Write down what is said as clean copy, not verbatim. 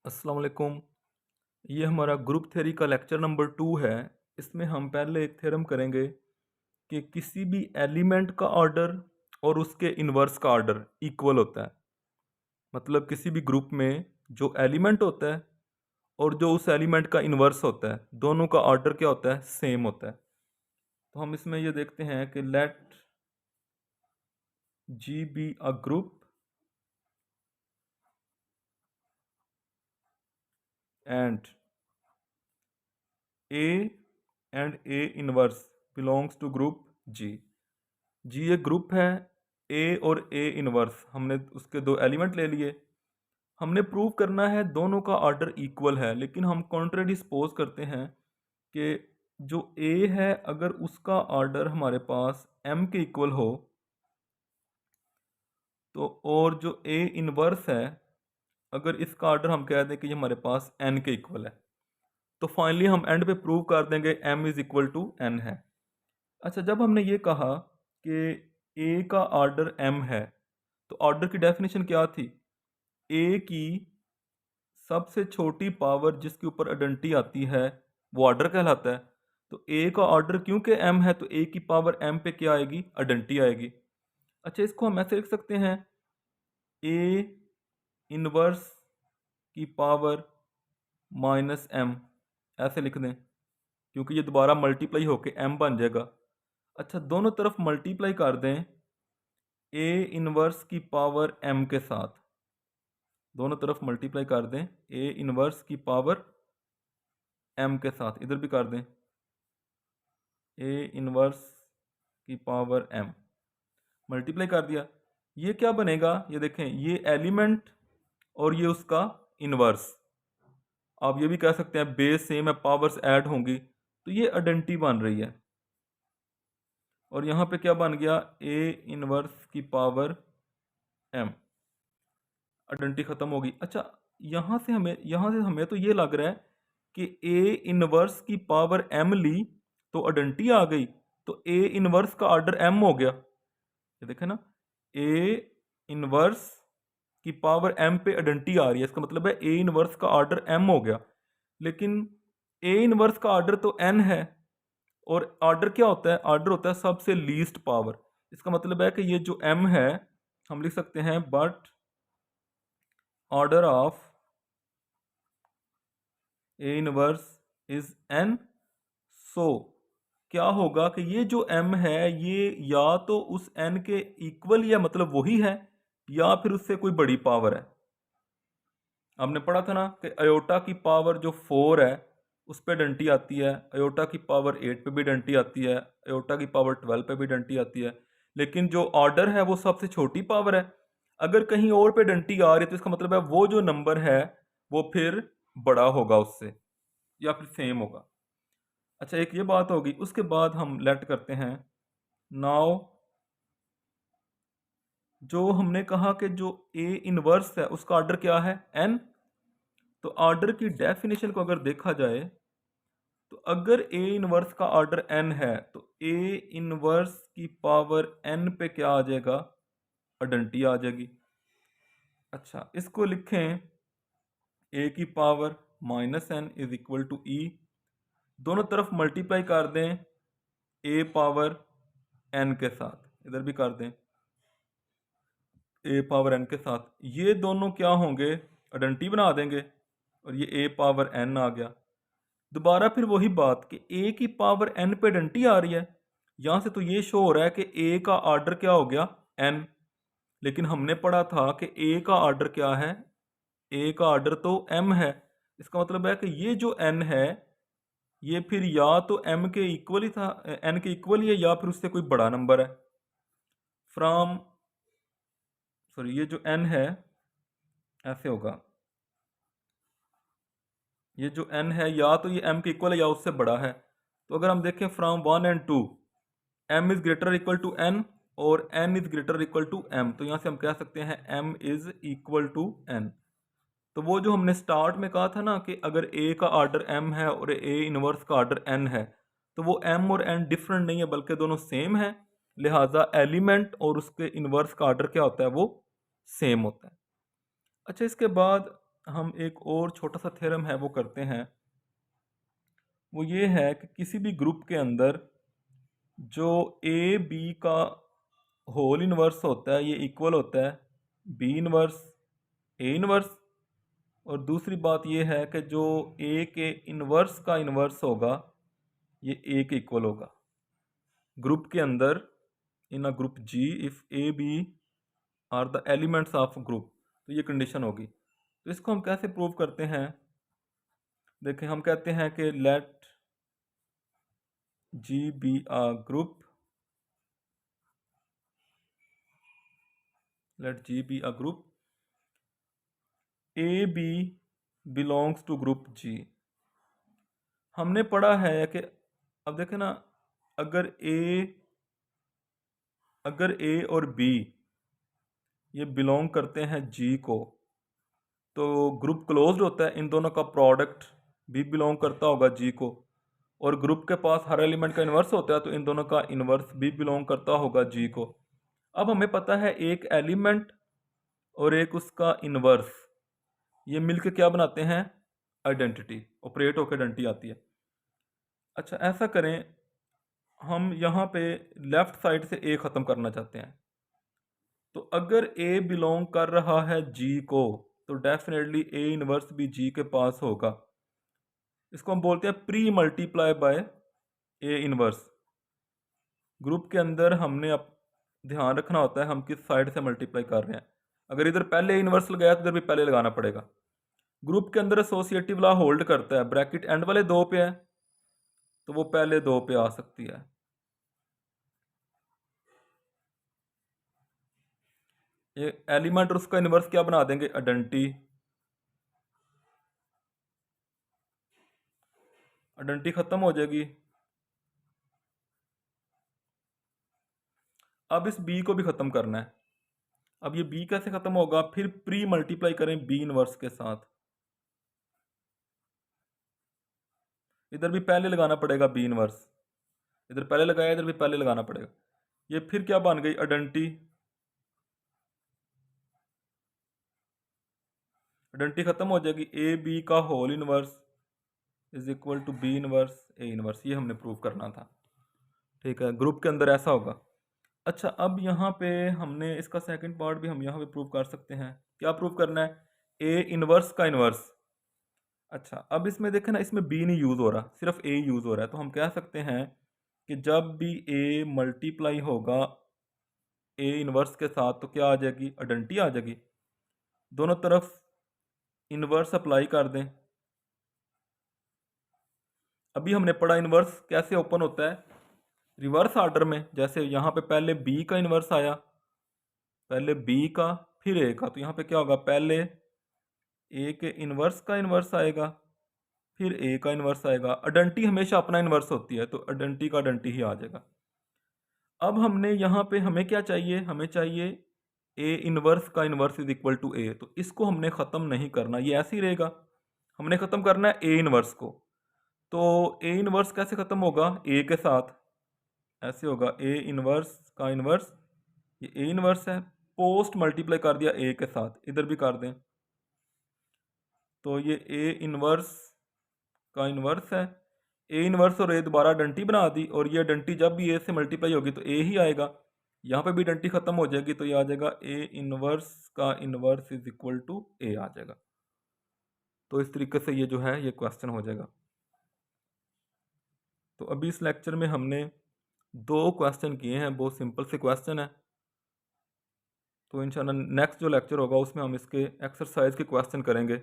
अस्सलाम वालेकुम। ये हमारा ग्रुप थ्योरी का लेक्चर नंबर 2 है। इसमें हम पहले एक थ्योरम करेंगे कि किसी भी एलिमेंट का ऑर्डर और उसके इन्वर्स का ऑर्डर इक्वल होता है। मतलब किसी भी ग्रुप में जो एलिमेंट होता है और जो उस एलिमेंट का इन्वर्स होता है, दोनों का ऑर्डर क्या होता है? सेम होता है। तो हम इसमें ये देखते हैं कि let G be a group and A and A inverse belongs to group G. G एक ग्रुप है, ए और ए इनवर्स हमने उसके दो एलिमेंट ले लिए। हमने प्रूव करना है दोनों का ऑर्डर इक्वल है, लेकिन हम कॉन्ट्रेडी सपोज करते हैं कि जो ए है अगर उसका ऑर्डर हमारे पास एम के इक्वल हो तो, और जो ए इनवर्स है अगर इसका ऑर्डर हम कह दें कि ये हमारे पास एन के इक्वल है, तो फाइनली हम एंड पे प्रूव कर देंगे M is equal to N है। अच्छा, जब हमने ये कहा कि ए का ऑर्डर एम है तो ऑर्डर की डेफिनेशन क्या थी? ए की सबसे छोटी पावर जिसके ऊपर आइडेंटिटी आती है वो ऑर्डर कहलाता है। तो ए का ऑर्डर क्योंकि एम है तो ए की पावर एम पे क्या आएगी? आइडेंटिटी आएगी। अच्छा, इसको हम ऐसे लिख सकते हैं, ए इनवर्स की पावर माइनस एम, ऐसे लिख दें क्योंकि ये दोबारा मल्टीप्लाई होके एम बन जाएगा। अच्छा, दोनों तरफ मल्टीप्लाई कर दें ए इनवर्स की पावर एम के साथ, दोनों तरफ मल्टीप्लाई कर दें ए इनवर्स की पावर एम के साथ, इधर भी कर दें ए इनवर्स की पावर एम, मल्टीप्लाई कर दिया। ये क्या बनेगा? ये देखें, ये एलिमेंट और ये उसका इनवर्स। आप ये भी कह सकते हैं बेस सेम है, पावर्स ऐड होंगी, तो ये आइडेंटिटी बन रही है। और यहाँ पे क्या बन गया? ए इनवर्स की पावर एम, आइडेंटिटी खत्म होगी। अच्छा, यहाँ से हमें तो ये लग रहा है कि ए इनवर्स की पावर एम ली तो आइडेंटिटी आ गई, तो ए इनवर्स का ऑर्डर एम हो गया। ये देखें ना, ए इनवर्स की पावर एम पे आइडेंटिटी आ रही है, इसका मतलब है ए इनवर्स का ऑर्डर एम हो गया। लेकिन ए इनवर्स का ऑर्डर तो एन है, और ऑर्डर क्या होता है? ऑर्डर होता है सबसे लीस्ट पावर। इसका मतलब है कि ये जो एम है हम लिख सकते हैं but order of A inverse is N. So क्या होगा कि ये जो m है ये या तो उस n के इक्वल या मतलब वही है, या फिर उससे कोई बड़ी पावर है। हमने पढ़ा था ना कि अयोटा की पावर जो 4 है उस पर डंटी आती है, अयोटा की पावर 8 पे भी डंटी आती है, अयोटा की पावर 12 पे भी डंटी आती है। लेकिन जो ऑर्डर है वो सबसे छोटी पावर है। अगर कहीं और पे डंटी आ रही है तो इसका मतलब है वो जो नंबर है वो फिर बड़ा होगा उससे, या फिर सेम होगा। अच्छा, एक ये बात होगी। उसके बाद हम लेट करते हैं नाउ, जो हमने कहा कि जो ए इनवर्स है उसका ऑर्डर क्या है? एन। तो ऑर्डर की डेफिनेशन को अगर देखा जाए तो अगर ए इनवर्स का ऑर्डर एन है तो ए इनवर्स की पावर एन पे क्या आ जाएगा? आइडेंटिटी आ जाएगी। अच्छा, इसको लिखें ए की power minus N is equal to E, दोनों तरफ मल्टीप्लाई कर दें ए पावर एन के साथ, इधर भी कर दें ए पावर एन के साथ। ये दोनों क्या होंगे? आइडेंटिटी बना देंगे, और ये ए पावर एन आ गया। दोबारा फिर वही बात कि ए की पावर एन पे आइडेंटिटी आ रही है, यहाँ से तो ये शो हो रहा है कि ए का ऑर्डर क्या हो गया? एन। लेकिन हमने पढ़ा था कि ए का ऑर्डर क्या है? ए का ऑर्डर तो एम है। इसका मतलब है कि ये जो एन है ये फिर या तो एम के इक्वल ही था, एन के इक्वल ही है, या फिर उससे कोई बड़ा नंबर है। फ्रॉम सॉरी, ये जो एन है ऐसे होगा, ये जो n है या तो ये m के इक्वल है या उससे बड़ा है। तो अगर हम देखें from 1 and 2, m is greater equal to n और n is greater equal to m, तो यहाँ से हम कह सकते हैं m is equal to n। तो वो जो हमने स्टार्ट में कहा था ना कि अगर a का ऑर्डर m है और a इनवर्स का ऑर्डर n है, तो वो m और n डिफरेंट नहीं है बल्कि दोनों सेम है, लिहाजा एलिमेंट और उसके इनवर्स का ऑर्डर क्या होता है? वो सेम होता है। अच्छा, इसके बाद हम एक और छोटा सा थ्योरम है वो करते हैं। वो ये है कि किसी भी ग्रुप के अंदर जो ए बी का होल इनवर्स होता है ये इक्वल होता है बी इनवर्स ए इनवर्स। और दूसरी बात ये है कि जो ए के इनवर्स का इनवर्स होगा ये ए के इक्वल होगा। ग्रुप के अंदर in a group G if A B are the elements of group, तो ये कंडीशन होगी। तो इसको हम कैसे प्रूव करते हैं? देखें, हम कहते हैं कि let G be a group, let G be a group A B belongs to group G. हमने पढ़ा है कि अब देखें ना, अगर ए और बी ये बिलोंग करते हैं जी को, तो ग्रुप क्लोज्ड होता है। इन दोनों का प्रोडक्ट भी बिलोंग करता होगा जी को, और ग्रुप के पास हर एलिमेंट का इन्वर्स होता है, तो इन दोनों का इन्वर्स भी बिलोंग करता होगा जी को। अब हमें पता है एक एलिमेंट और एक उसका इन्वर्स, ये मिलके क्या बनाते हैं? आइडेंटिटी। ऑपरेट होकर आइडेंटिटी आती है। अच्छा, ऐसा करें, हम यहाँ पे लेफ्ट साइड से ए ख़त्म करना चाहते हैं। तो अगर ए बिलोंग कर रहा है जी को, तो डेफिनेटली ए इनवर्स भी जी के पास होगा। इसको हम बोलते हैं pre multiply by A inverse. Group के अंदर हमने ध्यान रखना होता है हम किस साइड से मल्टीप्लाई कर रहे हैं। अगर इधर पहले इनवर्स लगाया तो इधर भी पहले लगाना पड़ेगा। ग्रुप के अंदर एसोसिएटिव लॉ होल्ड करता है, ब्रैकेट एंड वाले दो पे है तो वो पहले दो पे आ सकती है। ये एलिमेंट और उसका इनवर्स क्या बना देंगे? आइडेंटिटी। आइडेंटिटी खत्म हो जाएगी। अब इस बी को भी खत्म करना है। अब ये बी कैसे खत्म होगा? फिर प्री मल्टीप्लाई करें बी इनवर्स के साथ। इधर भी पहले लगाना पड़ेगा बी इनवर्स, इधर पहले लगाया इधर भी पहले लगाना पड़ेगा। ये फिर क्या बन गई? आइडेंटिटी। आइडेंटिटी खत्म हो जाएगी। ए बी का whole inverse is equal to B inverse A inverse. ये हमने प्रूव करना था। ठीक है, ग्रुप के अंदर ऐसा होगा। अच्छा, अब यहाँ पे हमने इसका सेकंड पार्ट भी हम यहाँ पे प्रूव कर सकते हैं। क्या प्रूव करना है? ए इनवर्स का इनवर्स। अच्छा, अब इसमें देखें ना, इसमें बी नहीं यूज़ हो रहा, सिर्फ ए यूज़ हो रहा है। तो हम कह सकते हैं कि जब भी ए मल्टीप्लाई होगा ए इनवर्स के साथ तो क्या आ जाएगी? आइडेंटिटी आ जाएगी। दोनों तरफ इनवर्स अप्लाई कर दें। अभी हमने पढ़ा इनवर्स कैसे ओपन होता है, रिवर्स ऑर्डर में। जैसे यहाँ पे पहले बी का इनवर्स आया, पहले बी का फिर ए का, तो यहाँ पे क्या होगा? पहले ए के इनवर्स का इनवर्स आएगा फिर ए का इनवर्स आएगा। आइडेंटिटी हमेशा अपना इनवर्स होती है, तो आइडेंटिटी का आइडेंटिटी ही आ जाएगा। अब हमने यहाँ पे हमें क्या चाहिए? हमें चाहिए ए इनवर्स का इनवर्स इज इक्वल टू ए। तो इसको हमने ख़त्म नहीं करना, ये ऐसे ही रहेगा। हमने ख़त्म करना है ए इनवर्स को। तो ए इनवर्स कैसे ख़त्म होगा? ए के साथ ऐसे होगा, ए इनवर्स का इनवर्स, ये ए इनवर्स है, पोस्ट मल्टीप्लाई कर दिया ए के साथ, इधर भी कर दें तो ये ए इनवर्स का इनवर्स है। ए इनवर्स और ए दोबारा आइडेंटिटी बना दी, और ये आइडेंटिटी जब भी ए से मल्टीप्लाई होगी तो ए ही आएगा। यहाँ पे भी आइडेंटिटी खत्म हो जाएगी तो ये आ जाएगा ए इनवर्स का इनवर्स इज इक्वल टू ए आ जाएगा। तो इस तरीके से ये जो है ये क्वेश्चन हो जाएगा। तो अभी इस लेक्चर में हमने दो क्वेश्चन किए हैं, बहुत सिंपल से क्वेश्चन है। तो इंशाल्लाह नेक्स्ट जो लेक्चर होगा उसमें हम इसके एक्सरसाइज के क्वेश्चन करेंगे।